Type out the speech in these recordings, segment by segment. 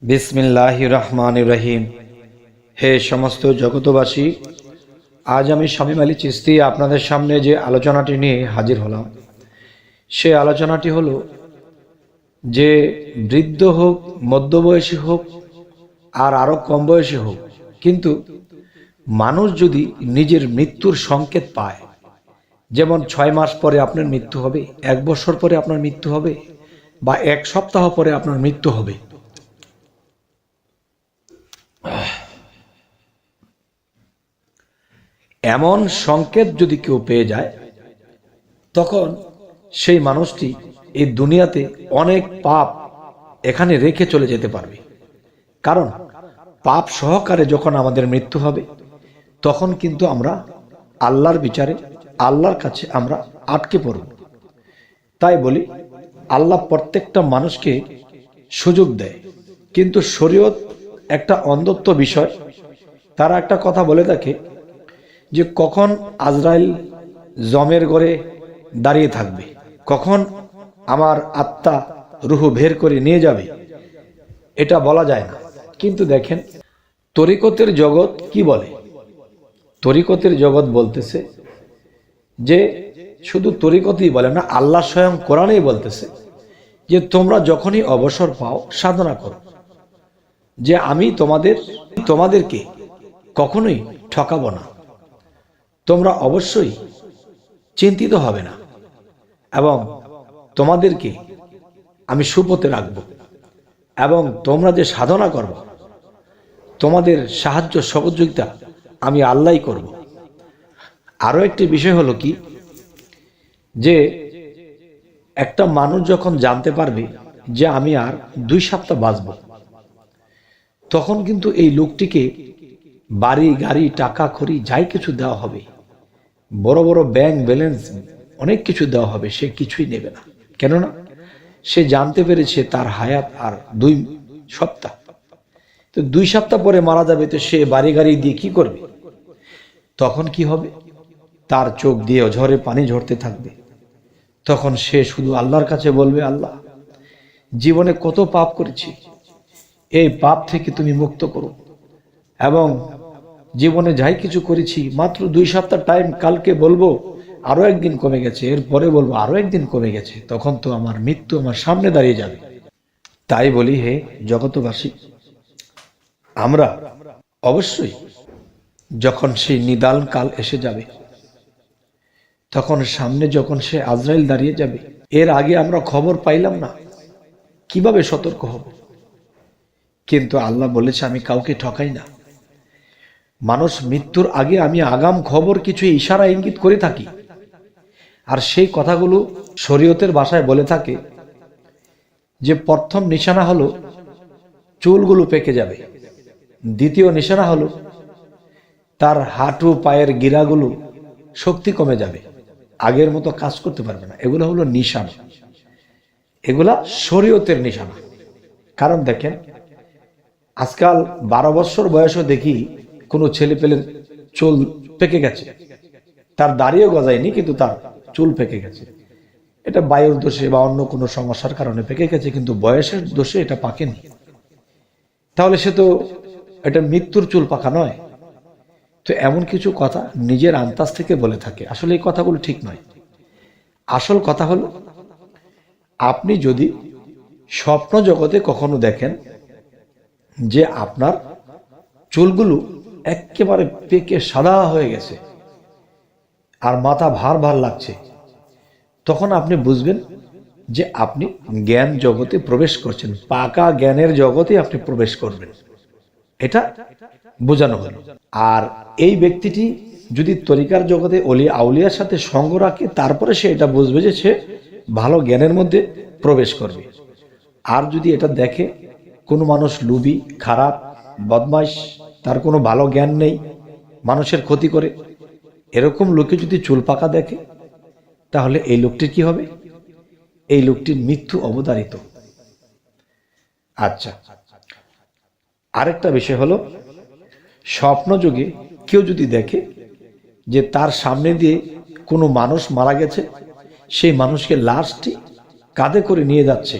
বিসমিল্লাহির রহমানির রহিম। হে সমস্ত জগতবাসী, আজ আমি শামীম আলী চিশতি আপনাদের সামনে যে আলোচনাটি নিয়ে হাজির হলাম, সে আলোচনাটি হলো যে বৃদ্ধ হোক, মধ্যবয়সী হোক, আর আরও কম বয়সী হোক, কিন্তু মানুষ যদি নিজের মৃত্যুর সংকেত পায়, যেমন 6 মাস পরে আপনার মৃত্যু হবে, 1 বছর পরে আপনার মৃত্যু হবে, বা 1 সপ্তাহ পরে আপনার মৃত্যু হবে, এমন সংকেত যদি কেউ পেয়ে যায়, তখন সেই মানুষটি এই দুনিয়াতে অনেক পাপ এখানে রেখে চলে যেতে পারবে। কারণ পাপ সহকারে যখন আমাদের মৃত্যু হবে, তখন কিন্তু আমরা আল্লাহর বিচারে আল্লাহর কাছে আমরা আটকে পড়ব। তাই বলি, আল্লাহ প্রত্যেকটা মানুষকে সুযোগ দেয়, কিন্তু শরীয়ত একটা অন্ধত্ব বিষয়। তারা একটা কথা বলে থাকে যে কখন আজরাইল জমের ঘরে দাঁড়িয়ে থাকবে, কখন আমার আত্মা রুহ বের করে নিয়ে যাবে, এটা বলা যায় না। কিন্তু দেখেন তরিকতের জগৎ কি বলে। তরিকতের জগৎ বলতেছে যে শুধু তরিকতই বলে না, আল্লাহ স্বয়ং কোরআনেই বলতেছে যে তোমরা যখনই অবসর পাও সাধনা করো, যে আমি তোমাদেরকে কখনোই ঠকাবো না, তোমরা অবশ্যই চিন্তিত হবে না, এবং তোমাদেরকে আমি সুপথে রাখবো, এবং তোমরা যে সাধনা করবে তোমাদের সাহায্য সহযোগিতা আমি আল্লাহই করব। আরো একটি বিষয় হলো কি, যে একটা মানুষ যখন জানতে পারবে যে আমি আর 2 সপ্তাহ বাঁচব, তখন কিন্তু এই লোকটিকে বাড়ি গাড়ি টাকা খড়ি যাই কিছু দেওয়া হবে, বড় বড় ব্যাংক ব্যালেন্স অনেক কিছু দেওয়া হবে, সে কিছুই নেবে না। কেননা সে জানতে পেরেছে তার হায়াত আর 2 সপ্তাহ। তো 2 সপ্তাহ পরে মারা যাবে, তো সে বাড়ি গাড়ি দিয়ে কি করবে? তখন কি হবে? তার চোখ দিয়ে ঝরে পানি ঝরতে থাকবে। তখন সে শুধু আল্লাহর কাছে বলবে, আল্লাহ, জীবনে কত পাপ করেছি, এই পাপ থেকে তুমি মুক্ত করো, এবং জীবনে যাই কিছু করেছি মাত্র 2 সপ্তাহ টাইম, কালকে বলবো আরো 1 দিন কমে গেছে, এরপরে বলবো আরো 1 দিন কমে গেছে, তখন তো আমার মৃত্যু আমার সামনে দাঁড়িয়ে যাবে। তাই বলি, হে জগতবাসী, আমরা অবশ্যই যখন সেই নিদান কাল এসে যাবে, তখন সামনে যখন সে আজরাইল দাঁড়িয়ে যাবে, এর আগে আমরা খবর পাইলাম না, কিভাবে সতর্ক হব? কিন্তু আল্লাহ বলেছে আমি কাউকে ঠকাই না। মানুষ মৃত্যুর আগে আমি আগাম খবর কিছু ইশারা ইঙ্গিত করে থাকি, আর সেই কথাগুলো শরীয়তের ভাষায় বলে থাকে যে প্রথম নিশানা হলো চুলগুলো পেকে যাবে, দ্বিতীয় নিশানা হলো তার হাঁটু পায়ের গিরাগুলো শক্তি কমে যাবে, আগের মতো কাজ করতে পারবে না। এগুলো হলো নিশানা, এগুলা শরীয়তের নিশানা। কারণ দেখেন, আজকাল 12 বছর বয়সও দেখি কোনো ছেলে পেলের চুল পেকে গেছে, তার দাড়িও গজায়নি কিন্তু তার চুল পেকে গেছে। এটা বায়ুর দোষে বা অন্য কোনো সমস্যার কারণে পেকে গেছে, কিন্তু বয়সের দোষে এটা পাকেনি। তাহলে সে তো এটা মৃত্যুর চুল পাকা নয়। তো এমন কিছু কথা নিজের আন্তাজ থেকে বলে থাকে, আসলে এই কথাগুলো ঠিক নয়। আসল কথা হলো, আপনি যদি স্বপ্ন জগতে কখনো দেখেন যে আপনার চুলগুলো একেবারে পেকে সাদা হয়ে গেছে আর মাথা ভার ভার লাগছে, তখন আপনি বুঝবেন যে আপনি জ্ঞান জগতে প্রবেশ করছেন, পাকা জ্ঞানের জগতে আপনি প্রবেশ করবেন, এটা বোঝানো হলো। আর এই ব্যক্তিটি যদি তরিকার জগতে অলি আউলিয়ার সাথে সঙ্গ রাখে, তারপরে সে এটা বুঝবে যে সে ভালো জ্ঞানের মধ্যে প্রবেশ করবে। আর যদি এটা দেখে কোনো মানুষ লুবি, খারাপ, বদমাইশ, তার কোনো ভালো জ্ঞান নেই, মানুষের ক্ষতি করে, এরকম লোকে যদি চুল পাকা দেখে, তাহলে এই লোকটির কি হবে? এই লোকটির মৃত্যু অবধারিত। আচ্ছা, আরেকটা বিষয় হলো, স্বপ্ন যুগে কেউ যদি দেখে যে তার সামনে দিয়ে কোনো মানুষ মারা গেছে, সেই মানুষকে লাশটি কাঁধে করে নিয়ে যাচ্ছে,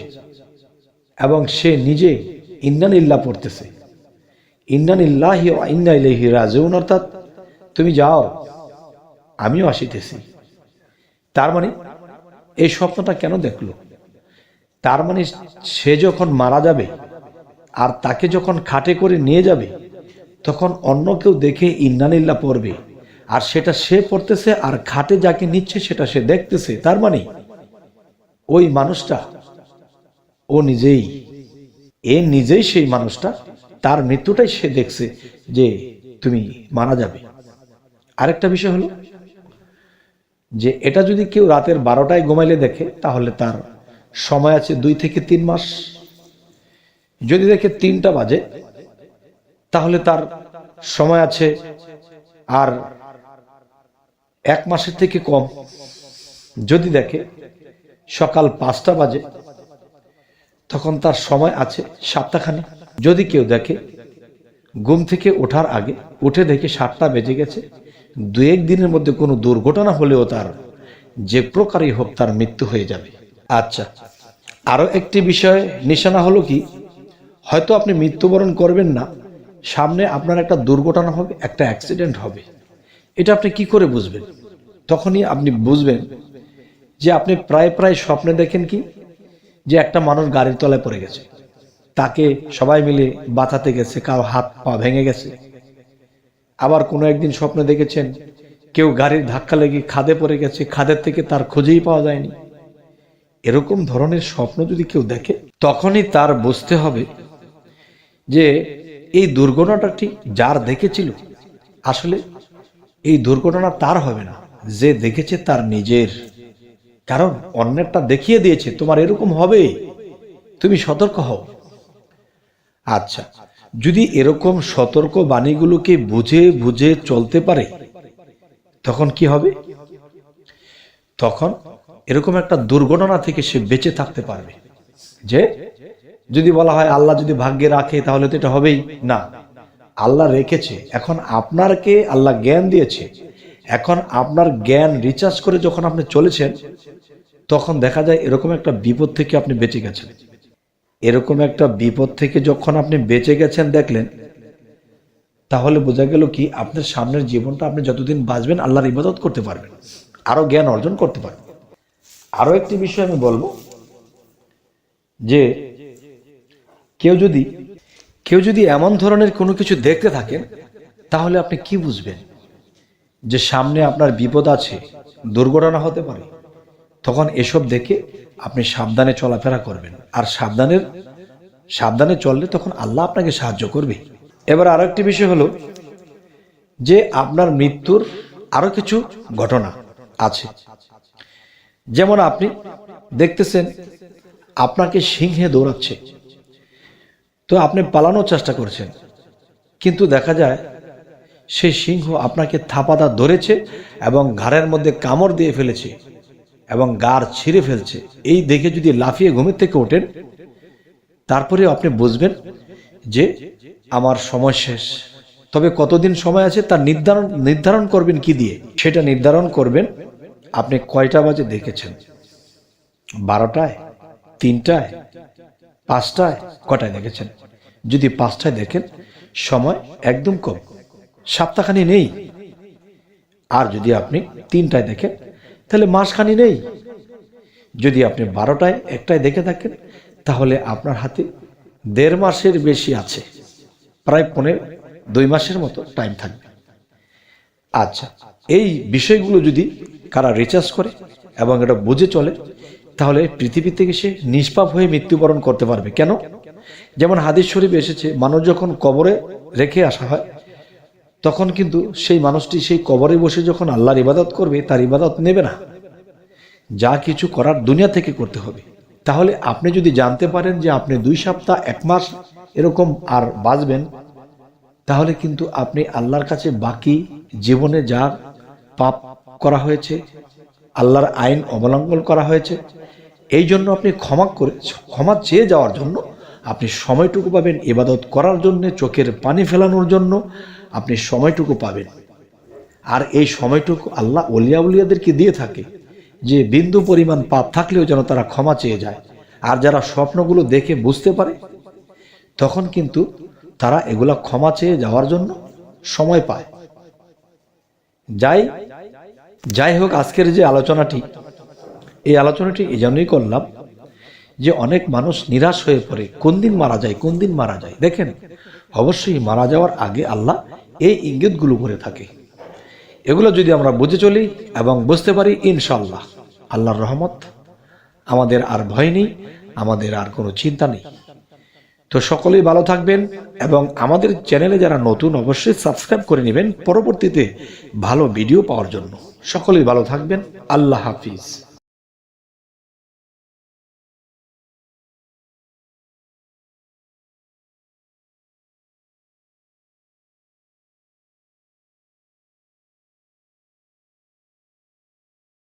এবং সে নিজে ইন্নানিল্লাহ পড়তেছে, ইন্নানিল্লাহি ওয়া ইন্না ইলাইহি রাজিউন, অর্থাৎ তুমি যাও আমিও আসিতেছি। তার মানে এই স্বপ্নটা কেন দেখলো? তার মানে সে যখন মারা যাবে আর তাকে যখন খাটে করে নিয়ে যাবে, তখন অন্য কেউ দেখে ইন্নানিল্লাহ পড়বে, আর সেটা সে পড়তেছে, আর খাটে যাকে নিচ্ছে সেটা সে দেখতেছে। তার মানে ওই মানুষটা ও নিজেই সেই মানুষটা, তার মৃত্যুটাই সে দেখছে যে তুমি মারা যাবে। আরেকটা বিষয় হলো যে এটা যদি কেউ রাতের 12টায় ঘুমাইলে দেখে, তাহলে তার সময় আছে 2 থেকে 3 মাস। যদি দেখে 3টা বাজে, তাহলে তার সময় আছে আর 1 মাসের থেকে কম। যদি দেখে সকাল 5টা বাজে, তখন তার সময় আছে সপ্তাহখানি। যদি কেউ দেখে ঘুম থেকে ওঠার আগে উঠে দেখে 7টা বেজে গেছে, 2-1 দিনের মধ্যে কোনো দুর্ঘটনা হলেও তার যে প্রকারই হোক তার মৃত্যু হয়ে যাবে। আচ্ছা, আরো একটি বিষয় নিশানা হলো কি, হয়তো আপনি মৃত্যুবরণ করবেন না, সামনে আপনার একটা দুর্ঘটনা হবে, একটা অ্যাক্সিডেন্ট হবে। এটা আপনি কি করে বুঝবেন? তখনই আপনি বুঝবেন যে আপনি প্রায় স্বপ্নে দেখেন কি, যে একটা মানুষ গাড়ির তলায় পড়ে গেছে, তাকে সবাই মিলে বাঁচাতে গেছে, কারো হাত পা ভেঙে গেছে। আবার কোনো একদিন স্বপ্নে দেখেছেন কেউ গাড়ির ধাক্কা লেগে খাদে পড়ে গেছে, খাদের থেকে তার খুঁজেই পাওয়া যায়নি। এরকম ধরনের স্বপ্ন যদি কেউ দেখে, তখনই তার বুঝতে হবে যে এই দুর্ঘটনাটি যার দেখেছিল, আসলে এই দুর্ঘটনা তার হবে না, যে দেখেছে তার নিজের। কারণ অন্যেরটা দেখিয়ে দিয়েছে তোমার এরকম হবে, তুমি সতর্ক হও। আচ্ছা, যদি এরকম সতর্ক বাণীগুলোকে বুঝে বুঝে চলতে পারে, তখন কি হবে? তখন এরকম একটা দুর্ঘটনা থেকে সে বেঁচে থাকতে পারবে। যে যদি বলা হয় আল্লাহ যদি ভাগ্যে রাখে তাহলে তো এটা হবেই না, আল্লাহ রেখেছে। এখন আপনাকে আল্লাহ জ্ঞান দিয়েছে, এখন আপনার জ্ঞান রিচার্জ করে যখন আপনি চলেছেন, তখন দেখা যায় এরকম একটা বিপদ থেকে আপনি বেঁচে গেছেন। এরকম একটা বিপদ থেকে যখন আপনি বেঁচে গেছেন দেখলেন, তাহলে বোঝা গেল কি, আপনার সামনের জীবনটা আপনি যতদিন বাঁচবেন আল্লাহর ইবাদত করতে পারবেন, আরো জ্ঞান অর্জন করতে পারবেন। আরো একটি বিষয় আমি বলবো যে কেউ যদি এমন ধরনের কোনো কিছু দেখতে থাকেন, তাহলে আপনি কি বুঝবেন যে সামনে আপনার বিপদ আছে, দুর্ঘটনা হতে পারে। তখন এসব দেখে আপনি সাবধানে চলাফেরা করবেন, আর সাবধানে চললে তখন আল্লাহ আপনাকে সাহায্য করবে। এবার আরো একটি বিষয় হলো যে আপনার মৃত্যুর আরো কিছু ঘটনা আছে। যেমন আপনি দেখতেছেন আপনাকে সিংহে দৌড়াচ্ছে, তো আপনি পালানোর চেষ্টা করছেন, কিন্তু দেখা যায় সেই সিংহ আপনাকে থাপাদা ধরেছে এবং ঘাড়ের মধ্যে কামড় দিয়ে ফেলেছে এবং গাড় ছিঁড়ে ফেলছে। এই দেখে যদি লাফিয়ে ঘুমের থেকে ওঠেন, তারপরে আপনি বুঝবেন যে আমার সময় শেষ। তবে কতদিন সময় আছে তার নির্ধারণ করবেন কি দিয়ে? সেটা নির্ধারণ করবেন আপনি কয়টা বাজে দেখেছেন, 12টায়, 3টায়, 5টায়, কটায় দেখেছেন। যদি 5টায় দেখেন, সময় একদম কম, সপ্তাহখানি নেই। আর যদি আপনি 3টায় দেখেন, তাহলে মাসখানি নেই। যদি আপনি 12টায়, 1টায় দেখে থাকেন, তাহলে আপনার হাতে 1.5 মাসের বেশি আছে, প্রায় 2 মাসের মতো টাইম থাকবে। আচ্ছা, এই বিষয়গুলো যদি কারা রিচার্জ করে এবং এটা বুঝে চলে, তাহলে পৃথিবী থেকে সে নিষ্পাপ হয়ে মৃত্যুবরণ করতে পারবে। কেন? যেমন হাদিস শরীফে এসেছে, মানুষ যখন কবরে রেখে আসা হয়, তখন কিন্তু সেই মানুষটি সেই কবরে বসে যখন আল্লাহর ইবাদত করবে, তার ইবাদত নেবে না, যা কিছু করার দুনিয়া থেকে করতে হবে। তাহলে আপনি যদি জানতে পারেন যে আপনি 2 সপ্তাহ, 1 মাস এরকম আর বাঁচবেন, তাহলে কিন্তু আপনি আল্লাহর কাছে বাকি জীবনে যা পাপ করা হয়েছে, আল্লাহর আইন অবলম্বন করা হয়েছে, এই জন্য আপনি ক্ষমা চেয়ে যাওয়ার জন্য আপনি সময়টুকু পাবেন, ইবাদত করার জন্য, চোখের পানি ফেলানোর জন্য আপনি সময়টুকু পাবেন। আর এই সময়টুকু আল্লাহ ওলিয়াদেরকে দিয়ে থাকে, যে বিন্দু পরিমাণ পাপ থাকলেও যেন তারা ক্ষমা চেয়ে যায়। আর যারা স্বপ্নগুলো দেখে বুঝতে পারে, তখন কিন্তু তারা এগুলা ক্ষমা চেয়ে যাওয়ার জন্য সময় পায়। যাই হোক, আজকের যে আলোচনাটি, এই আলোচনাটি এই জন্যই করলাম যে অনেক মানুষ নিরাশ হয়ে পড়ে, কোন দিন মারা যায়। দেখেন, অবশ্যই মারা যাওয়ার আগে আল্লাহ এই ইঙ্গিতগুলো করে থাকে। এগুলো যদি আমরা বুঝে চলি এবং বুঝতে পারি, ইনশাআল্লাহ আল্লাহর রহমত, আমাদের আর ভয় নেই, আমাদের আর কোনো চিন্তা নেই। তো সকলেই ভালো থাকবেন এবং আমাদের চ্যানেলে যারা নতুন, অবশ্যই সাবস্ক্রাইব করে নেবেন পরবর্তীতে ভালো ভিডিও পাওয়ার জন্য। সকলেই ভালো থাকবেন। আল্লাহ হাফিজ।